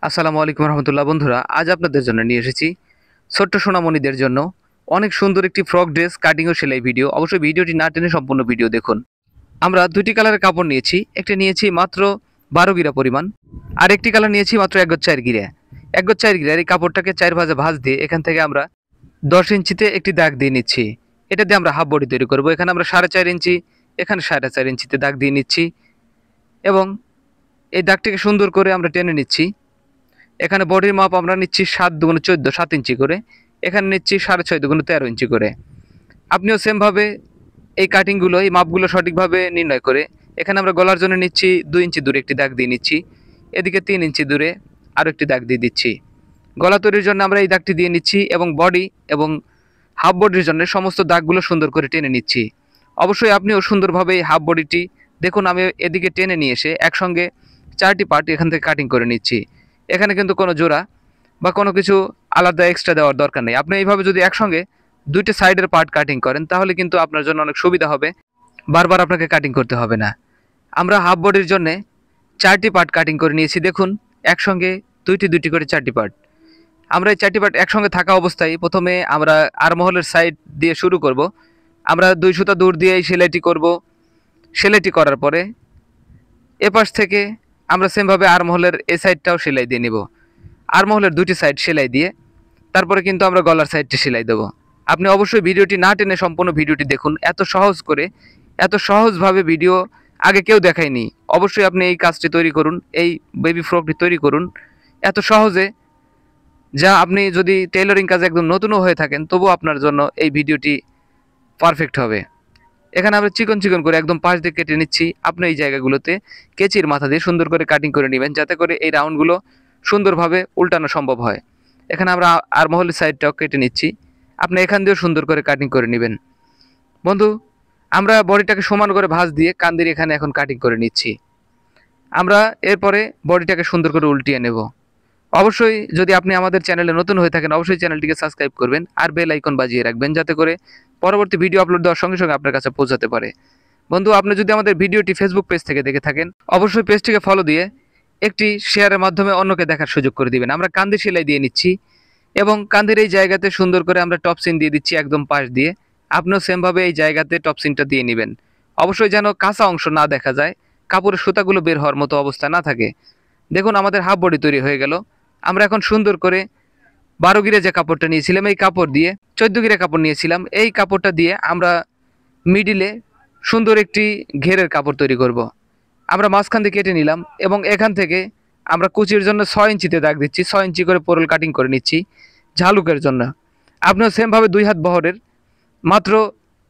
আসসালামু আলাইকুম রহমতুল্লাহ। বন্ধুরা, আজ আপনাদের জন্য নিয়ে এসেছি ছোট্ট সোনামণিদের জন্য অনেক সুন্দর একটি ফ্রক ড্রেস কাটিং ও সেলাই ভিডিও। অবশ্যই ভিডিওটি না টেনে সম্পূর্ণ ভিডিও দেখুন। আমরা দুটি কালারের কাপড় নিয়েছি। একটি নিয়েছি মাত্র 12 গিরা পরিমাণ, আর একটি কালার নিয়েছি মাত্র 1 গজ 4 গিরা। 1 গজ 4 গিরার এই কাপড়টাকে 4 ভাঁজে ভাঁজ দিয়ে এখান থেকে আমরা 10 ইঞ্চিতে একটি দাগ দিয়ে নিচ্ছি। এটা দিয়ে আমরা হাফ বডি তৈরি করব। এখানে আমরা 4.5 ইঞ্চি, এখানে 4.5 ইঞ্চিতে দাগ দিয়ে নিচ্ছি এবং এই দাগটিকে সুন্দর করে আমরা টেনে নিচ্ছি। এখানে বডির মাপ আমরা নিচ্ছি 7×14 7 ইঞ্চি করে, এখানে নিচ্ছি 6.5×13 ইঞ্চি করে। আপনিও সেমভাবে এই কাটিংগুলো, এই মাপগুলো সঠিকভাবে নির্ণয় করে এখানে আমরা গলার জন্য নিচ্ছি 2 ইঞ্চি দূরে একটি দাগ দিয়ে নিচ্ছি, এদিকে 3 ইঞ্চি দূরে আরও একটি দাগ দিয়ে দিচ্ছি। গলা তৈরির জন্য আমরা এই দাগটি দিয়ে নিচ্ছি এবং বডি এবং হাফ বডির জন্য সমস্ত দাগগুলো সুন্দর করে টেনে নিচ্ছি। অবশ্যই আপনিও সুন্দরভাবে এই হাফ বডিটি দেখুন, আমি এদিকে টেনে নিয়ে এসে একসঙ্গে 4টি পার্ট এখান থেকে কাটিং করে নিচ্ছি। এখানে কিন্তু কোনো জোড়া বা কোনো কিছু আলাদা এক্সট্রা দেওয়ার দরকার নেই। আপনি এইভাবে যদি একসঙ্গে দুইটা সাইডের পার্ট কাটিং করেন তাহলে কিন্তু আপনার জন্য অনেক সুবিধা হবে, বারবার আপনাকে কাটিং করতে হবে না। আমরা হাফ বডির জন্যে 4টি পার্ট কাটিং করে নিয়েছি। দেখুন, একসঙ্গে দুইটি দুইটি করে 4টি পার্ট। আমরা এই 4টি পার্ট একসঙ্গে থাকা অবস্থায় প্রথমে আমরা আরমহলের সাইড দিয়ে শুরু করব। আমরা 2 সুতা দূর দিয়ে এই সেলাইটি করব। সেলাইটি করার পরে এপাশ থেকে আমরা সেমভাবে আরমহলের এই সাইডটাও সেলাই দিয়ে নিব। আরমহলের দুটি সাইড সেলাই দিয়ে তারপরে কিন্তু আমরা গলার সাইডটি সেলাই দেবো। আপনি অবশ্যই ভিডিওটি না টেনে সম্পূর্ণ ভিডিওটি দেখুন। এত সহজ করে, এত সহজভাবে ভিডিও আগে কেউ দেখায়নি। অবশ্যই আপনি এই কাজটি তৈরি করুন, এই বেবি ফ্রকটি তৈরি করুন এত সহজে, যা আপনি যদি টেইলরিং কাজে একদম নতুনও হয়ে থাকেন তবু আপনার জন্য এই ভিডিওটি পারফেক্ট হবে। এখানে আমরা চিকন চিকন করে একদম পাশ দিয়ে কেটে নিচ্ছি। আপনি এই জায়গাগুলোতে কেচির মাথা দিয়ে সুন্দর করে কাটিং করে নেবেন, যাতে করে এই রাউন্ডগুলো সুন্দরভাবে উল্টানো সম্ভব হয়। এখানে আমরা আরমহলের সাইডটাও কেটে নিচ্ছি। আপনি এখান দিয়েও সুন্দর করে কাটিং করে নেবেন। বন্ধু, আমরা বডিটাকে সমান করে ভাঁজ দিয়ে কান্দির এখানে এখন কাটিং করে নিচ্ছি। আমরা এরপরে বডিটাকে সুন্দর করে উল্টিয়ে নেব। অবশ্যই যদি আপনি আমাদের চ্যানেলে নতুন হয়ে থাকেন অবশ্যই চ্যানেলটিকে সাবস্ক্রাইব করবেন আর বেল আইকন বাজিয়ে রাখবেন, যাতে করে পরবর্তী ভিডিও আপলোড দেওয়ার সঙ্গে সঙ্গে আপনার কাছে পৌঁছাতে পারে। বন্ধু, আপনি যদি আমাদের ভিডিওটি ফেসবুক পেজ থেকে দেখে থাকেন অবশ্যই পেজটিকে ফলো দিয়ে একটি শেয়ারের মাধ্যমে অন্যকে দেখার সুযোগ করে দিবেন। আমরা কান্দি সেলাই দিয়ে নিচ্ছি এবং কান্দির এই জায়গাতে সুন্দর করে আমরা টপসিন দিয়ে দিচ্ছি একদম পাশ দিয়ে। আপনিও সেমভাবে এই জায়গাতে টপসিনটা দিয়ে নেবেন। অবশ্যই যেন কাঁচা অংশ না দেখা যায়, কাপড়ের সুতাগুলো বের হওয়ার মতো অবস্থা না থাকে। দেখুন, আমাদের হাফ বডি তৈরি হয়ে গেল। আমরা এখন সুন্দর করে 12 গিরে যে কাপড়টা নিয়েছিলাম এই কাপড় দিয়ে, 14 গিরে কাপড় নিয়েছিলাম এই কাপড়টা দিয়ে আমরা মিডিলে সুন্দর একটি ঘেরের কাপড় তৈরি করব। আমরা মাঝখান দিয়ে কেটে নিলাম এবং এখান থেকে আমরা কুচির জন্য 6 ইঞ্চিতে দাগ দিচ্ছি। 6 ইঞ্চি করে পোরল কাটিং করে নিচ্ছি ঝালুকের জন্য। আপনিও সেমভাবে 2 হাত বহরের মাত্র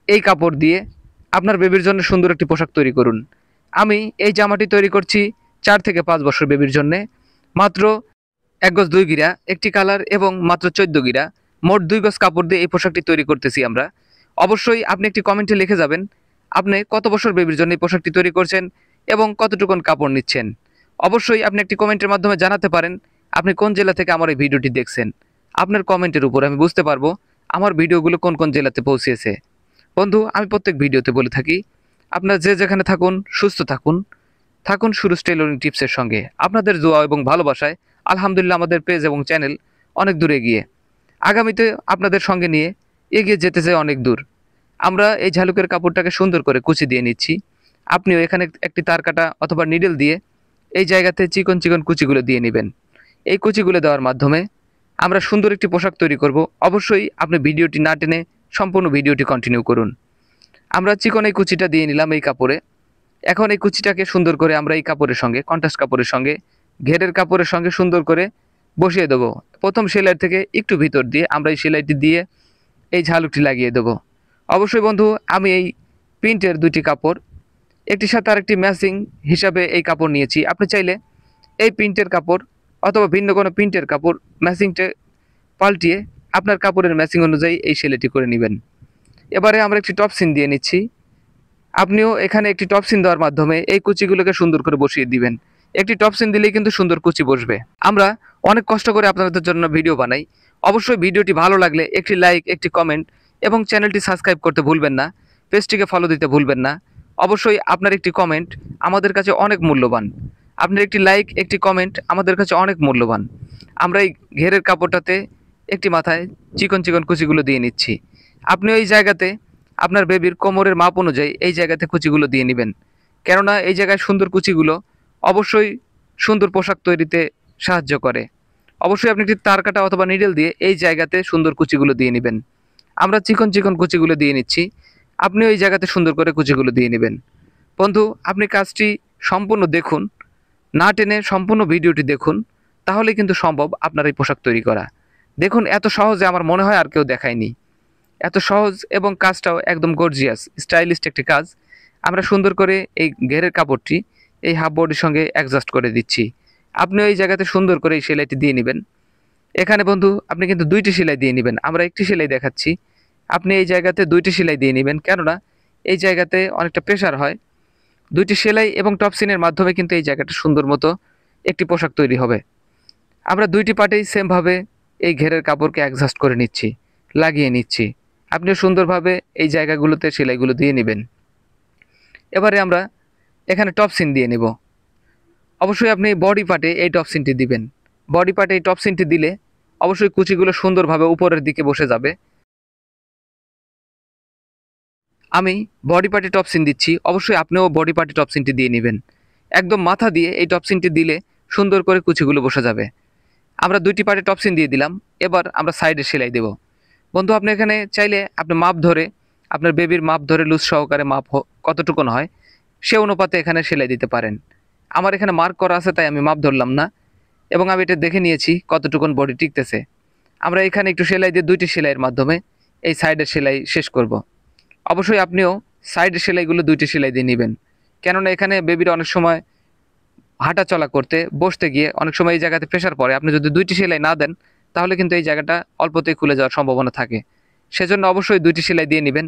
এই কাপড় দিয়ে আপনার বেবির জন্য সুন্দর একটি পোশাক তৈরি করুন। আমি এই জামাটি তৈরি করছি 4 থেকে 5 বছর বেবির জন্যে। মাত্র 1 গজ 2 গিরা একটি কালার এবং মাত্র 14 গিরা, মোট 2 গজ কাপড় দিয়ে এই পোশাকটি তৈরি করতেছি আমরা। অবশ্যই আপনি একটি কমেন্টে লিখে যাবেন আপনি কত বছর বেবির জন্য এই পোশাকটি তৈরি করছেন এবং কতটুকুন কাপড় নিচ্ছেন। অবশ্যই আপনি একটি কমেন্টের মাধ্যমে জানাতে পারেন আপনি কোন জেলা থেকে আমার এই ভিডিওটি দেখছেন। আপনার কমেন্টের উপর আমি বুঝতে পারবো আমার ভিডিওগুলো কোন কোন জেলাতে পৌঁছেছে। বন্ধু, আমি প্রত্যেক ভিডিওতে বলে থাকি আপনারা যে যেখানে থাকুন সুস্থ থাকুন, থাকুন সুরজ টেইলরিং টিপসের সঙ্গে। আপনাদের দোয়া এবং ভালোবাসায় আলহামদুলিল্লাহ আমাদের পেজ এবং চ্যানেল অনেক দূর এগিয়ে। আগামীতে আপনাদের সঙ্গে নিয়ে এগিয়ে যেতে চাই অনেক দূর। আমরা এই ঝালুকের কাপড়টাকে সুন্দর করে কুচি দিয়ে নিচ্ছি। আপনিও এখানে একটি তার কাটা অথবা নিডল দিয়ে এই জায়গাতে চিকন চিকন কুচিগুলো দিয়ে নেবেন। এই কুচিগুলো দেওয়ার মাধ্যমে আমরা সুন্দর একটি পোশাক তৈরি করব। অবশ্যই আপনি ভিডিওটি না টেনে সম্পূর্ণ ভিডিওটি কন্টিনিউ করুন। আমরা চিকন এই কুচিটা দিয়ে নিলাম এই কাপড়ে। এখন এই কুচিটাকে সুন্দর করে আমরা এই কাপড়ের সঙ্গে, কন্ট্রাস্ট কাপড়ের সঙ্গে, ঘেরের কাপড়ের সঙ্গে সুন্দর করে বসিয়ে দেবো। প্রথম সেলাই থেকে একটু ভিতর দিয়ে আমরা এই সেলাইটি দিয়ে এই ঝালুকটি লাগিয়ে দেবো। অবশ্যই বন্ধু, আমি এই প্রিন্টের 2টি কাপড় একটির সাথে আরেকটি ম্যাচিং হিসাবে এই কাপড় নিয়েছি। আপনি চাইলে এই প্রিন্টের কাপড় অথবা ভিন্ন কোনো প্রিন্টের কাপড় ম্যাচিংটা পাল্টিয়ে আপনার কাপড়ের ম্যাচিং অনুযায়ী এই সেলাইটি করে নেবেন। এবারে আমরা একটি টপসিন দিয়ে নিচ্ছি। আপনিও এখানে একটি টপসিন দেওয়ার মাধ্যমে এই কুচিগুলোকে সুন্দর করে বসিয়ে দিবেন। একটি টপসিন দিলেই কিন্তু সুন্দর কুচি বসবে। আমরা অনেক কষ্ট করে আপনাদের জন্য ভিডিও বানাই। অবশ্যই ভিডিওটি ভালো লাগলে একটি লাইক, একটি কমেন্ট এবং চ্যানেলটি সাবস্ক্রাইব করতে ভুলবেন না। পেজটিকে ফলো দিতে ভুলবেন না। অবশ্যই আপনার একটি কমেন্ট আমাদের কাছে অনেক মূল্যবান। আপনার একটি লাইক, একটি কমেন্ট আমাদের কাছে অনেক মূল্যবান। আমরা এই ঘেরের কাপড়টাতে একটি মাথায় চিকন চিকন কুচিগুলো দিয়ে নিচ্ছি। আপনি ওই জায়গাতে আপনার বেবির কোমরের মাপ অনুযায়ী এই জায়গাতে কুচিগুলো দিয়ে নেবেন, কেননা এই জায়গায় সুন্দর কুচিগুলো অবশ্যই সুন্দর পোশাক তৈরিতে সাহায্য করে। অবশ্যই আপনি একটি তার কাটা অথবা নিডেল দিয়ে এই জায়গাতে সুন্দর কুচিগুলো দিয়ে নেবেন। আমরা চিকন চিকন কুচিগুলো দিয়ে নিচ্ছি, আপনি ওই জায়গাতে সুন্দর করে কুচিগুলো দিয়ে নেবেন। বন্ধু, আপনি কাজটি সম্পূর্ণ দেখুন, না টেনে সম্পূর্ণ ভিডিওটি দেখুন, তাহলে কিন্তু সম্ভব আপনার এই পোশাক তৈরি করা। দেখুন, এত সহজে আমার মনে হয় আর কেউ দেখায়নি। এত সহজ এবং কাজটাও একদম গর্জিয়াস স্টাইলিস্ট একটি কাজ। আমরা সুন্দর করে এই ঘেরের কাপড়টি এই হাফ বডির সঙ্গে অ্যাডজাস্ট করে দিচ্ছি। আপনি এই জায়গাতে সুন্দর করে এই সেলাইটি দিয়ে নেবেন। এখানে বন্ধু আপনি কিন্তু দুইটি সেলাই দিয়ে নেবেন, আমরা একটি সেলাই দেখাচ্ছি। আপনি এই জায়গাতে দুইটি সেলাই দিয়ে নেবেন, কেননা এই জায়গাতে অনেকটা প্রেশার হয়। দুইটি সেলাই এবং টপসিনের মাধ্যমে কিন্তু এই জায়গাটা সুন্দর মতো একটি পোশাক তৈরি হবে। আমরা দুইটি পার্টেই সেমভাবে এই ঘেরের কাপড়কে অ্যাডজাস্ট করে নিচ্ছি, লাগিয়ে নিচ্ছি। আপনিও সুন্দরভাবে এই জায়গাগুলোতে সেলাইগুলো দিয়ে নেবেন। এবারে আমরা এখানে টপসিন দিয়ে নেব। অবশ্যই আপনি বডি পার্টে এই টপসিনটি দিবেন। বডি পার্টে এই টপসিনটি দিলে অবশ্যই কুচিগুলো সুন্দরভাবে উপরের দিকে বসে যাবে। আমি বডি পার্টে টপসিন দিচ্ছি, অবশ্যই আপনিও বডি পার্টে টপসিনটি দিয়ে নেবেন। একদম মাথা দিয়ে এই টপসিনটি দিলে সুন্দর করে কুচিগুলো বসে যাবে। আমরা দুইটি পার্টে টপসিন দিয়ে দিলাম, এবার আমরা সাইডে সেলাই দেব। বন্ধু, আপনি এখানে চাইলে আপনি মাপ ধরে আপনার বেবির মাপ ধরে লুজ সহকারে মাপ কতটুকুন হয় সে অনুপাতে এখানে সেলাই দিতে পারেন। আমার এখানে মার্ক করা আছে তাই আমি মাপ ধরলাম না, এবং আমি এটা দেখে নিয়েছি কতটুকুন বডি টিকতেছে। আমরা এখানে একটু সেলাই দিয়ে দুইটি সেলাইয়ের মাধ্যমে এই সাইডের সেলাই শেষ করব। অবশ্যই আপনিও সাইডের সেলাইগুলো দুইটি সেলাই দিয়ে নেবেন, কেননা এখানে বেবির অনেক সময় হাঁটা চলা করতে বসতে গিয়ে অনেক সময় এই জায়গাতে প্রেশার পড়ে। আপনি যদি দুইটি সেলাই না দেন তাহলে কিন্তু এই জায়গাটা অল্পতেই খুলে যাওয়ার সম্ভাবনা থাকে। সেজন্য অবশ্যই দুইটি সেলাই দিয়ে নেবেন।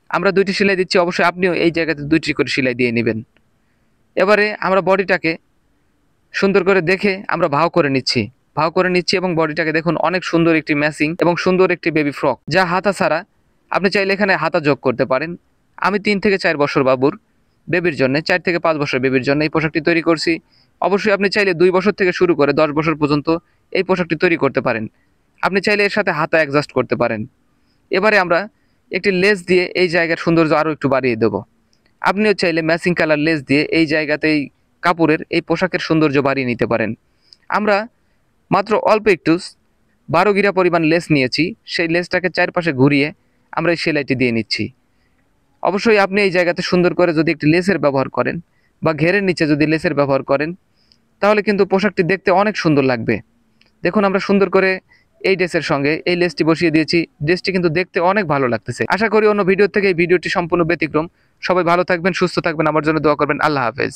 আমরা দুইটি সেলাই দিচ্ছি, অবশ্যই আপনিও এই জায়গাতে দুইটি করে সেলাই দিয়ে নেবেন। এবারে আমরা বডিটাকে সুন্দর করে দেখে আমরা ভাও করে নিচ্ছি এবং বডিটাকে দেখুন অনেক সুন্দর একটি ম্যাচিং এবং সুন্দর একটি বেবি ফ্রক, যা হাতা ছাড়া। আপনি চাইলে এখানে হাতা যোগ করতে পারেন। আমি 3 থেকে 4 বছর বাবুর বেবির জন্য, 4 থেকে 5 বছর বেবির জন্য এই পোশাকটি তৈরি করছি। অবশ্যই আপনি চাইলে 2 বছর থেকে শুরু করে 10 বছর পর্যন্ত এই পোশাকটি তৈরি করতে পারেন। আপনি চাইলে এর সাথে হাতা অ্যাডজাস্ট করতে পারেন। এবারে আমরা একটি লেস দিয়ে এই জায়গার সৌন্দর্য আরও একটু বাড়িয়ে দেব। আপনিও চাইলে ম্যাচিং কালার লেস দিয়ে এই জায়গাতেই কাপড়ের এই পোশাকের সৌন্দর্য বাড়িয়ে নিতে পারেন। আমরা মাত্র অল্প একটু 12 গিরা পরিমাণ লেস নিয়েছি, সেই লেসটাকে চারপাশে ঘুরিয়ে আমরা এই সেলাইটি দিয়ে নিচ্ছি। অবশ্যই আপনি এই জায়গাতে সুন্দর করে যদি একটি লেসের ব্যবহার করেন বা ঘেরের নিচে যদি লেসের ব্যবহার করেন তাহলে কিন্তু পোশাকটি দেখতে অনেক সুন্দর লাগবে। দেখুন, আমরা সুন্দর করে এই ড্রেসের সঙ্গে এই লেসটি বসিয়ে দিয়েছি। ড্রেসটি কিন্তু দেখতে অনেক ভালো লাগতেছে। আশা করি অন্য ভিডিও থেকে এই ভিডিওটি সম্পূর্ণ ব্যতিক্রম। সবাই ভালো থাকবেন, সুস্থ থাকবেন, আমার জন্য দোয়া করবেন। আল্লাহ হাফেজ।